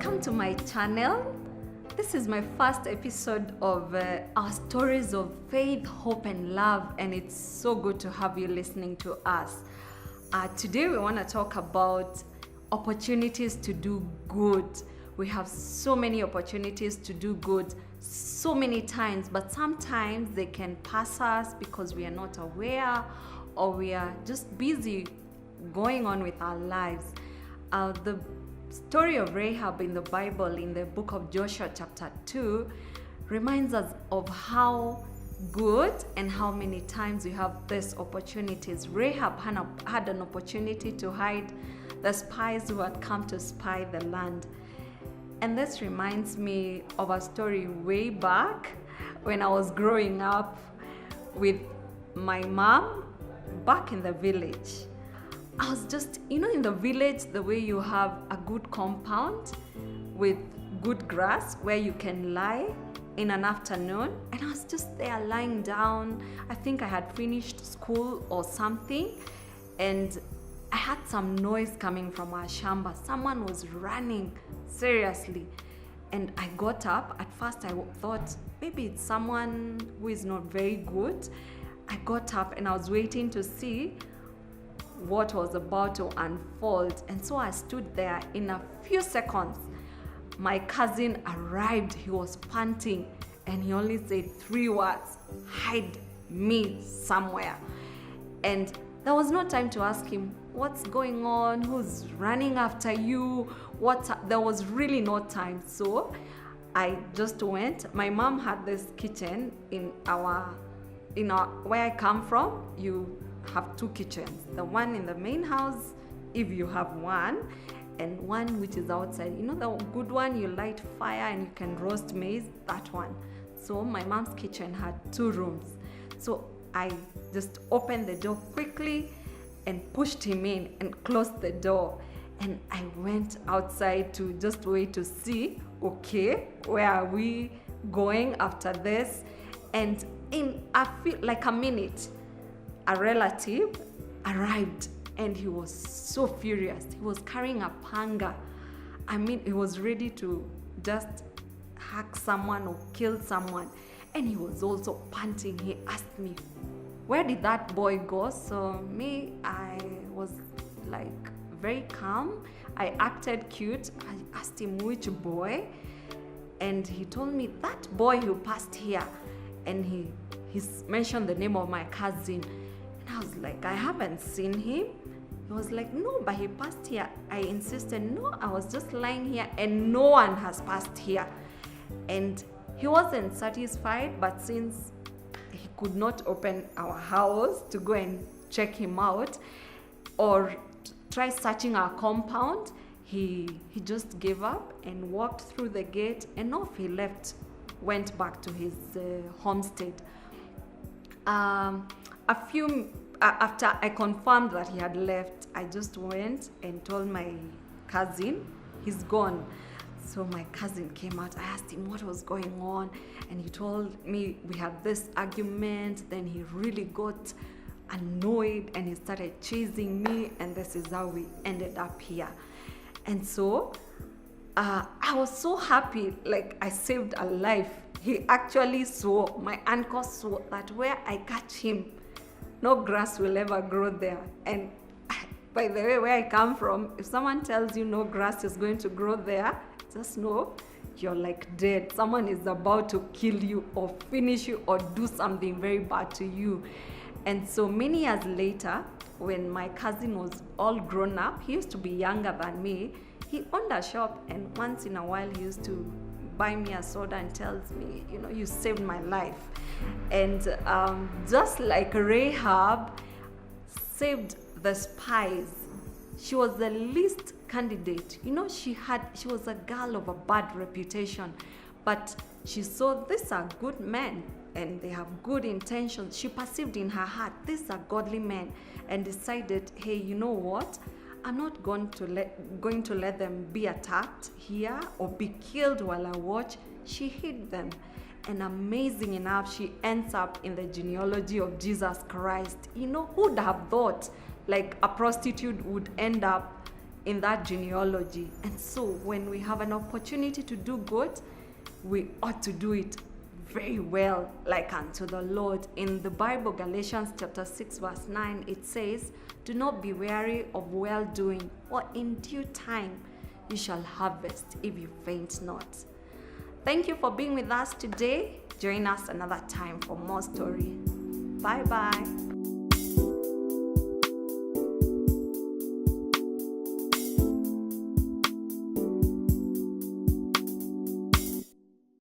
Welcome to my channel. This is my first episode of our stories of faith, hope, and love, and it's so good to have you listening to us. Today we want to talk about opportunities to do good. We have so many opportunities to do good so many times, but sometimes they can pass us because we are not aware or we are just busy going on with our lives. The story of Rahab in the Bible, in the book of Joshua chapter 2, reminds us of how good and how many times we have these opportunities. Rahab had an opportunity to hide the spies who had come to spy the land. And this reminds me of a story way back when I was growing up with my mom back in the village. I was just, in the village, the way you have a good compound with good grass where you can lie in an afternoon. And I was just there lying down. I think I had finished school or something. And I had some noise coming from our shamba. Someone was running, seriously. And I got up. At first I thought maybe it's someone who is not very good. I got up and I was waiting to see what was about to unfold. And so I stood there. In a few seconds, my cousin arrived. He was panting and he only said 3 words: hide me somewhere. And there was no time to ask him, what's going on? Who's running after you? There was really no time. So I just went. My mom had this kitchen in our where I come from. You have 2 kitchens, the one in the main house, if you have one, and one which is outside. The good one, you light fire and you can roast maize, that one. So my mom's kitchen had 2 rooms. So I just opened the door quickly and pushed him in and closed the door. And I went outside to just wait to see, okay, where are we going after this? And in a minute, a relative arrived and he was so furious. He was carrying a panga. He was ready to just hack someone or kill someone. And he was also panting. He asked me, where did that boy go? So I was very calm. I acted cute. I asked him which boy. And he told me that boy who passed here. And he mentioned the name of my cousin. I was like, I haven't seen him. He was like, no, but he passed here. I insisted, no, I was just lying here and no one has passed here. And he wasn't satisfied, but since he could not open our house to go and check him out or try searching our compound, he just gave up and walked through the gate and off he went back to his homestead. After I confirmed that he had left, I just went and told my cousin he's gone. So my cousin came out. I asked him what was going on, and he told me we had this argument. Then he really got annoyed and he started chasing me, and this is how we ended up here. And so I was so happy, I saved a life. He actually saw, my uncle saw that where I catch him, no grass will ever grow there. And by the way, where I come from, if someone tells you no grass is going to grow there, just know you're dead. Someone is about to kill you or finish you or do something very bad to you. And so many years later, when my cousin was all grown up, he used to be younger than me. He owned a shop, and once in a while he used to buy me a soda and tells me, you saved my life. And just like Rahab saved the spies, she was the least candidate. She was a girl of a bad reputation, but she saw these are good men and they have good intentions. She perceived in her heart, these are godly men, and decided, hey, you know what? I'm not going to let them be attacked here or be killed while I watch. She hid them. And amazing enough, she ends up in the genealogy of Jesus Christ. Who would have thought a prostitute would end up in that genealogy. And so when we have an opportunity to do good, we ought to do it very well, like unto the Lord. In the Bible, Galatians chapter 6 verse 9, it says, "Do not be weary of well-doing, for in due time you shall harvest if you faint not." Thank you for being with us today. Join us another time for more story. Bye bye.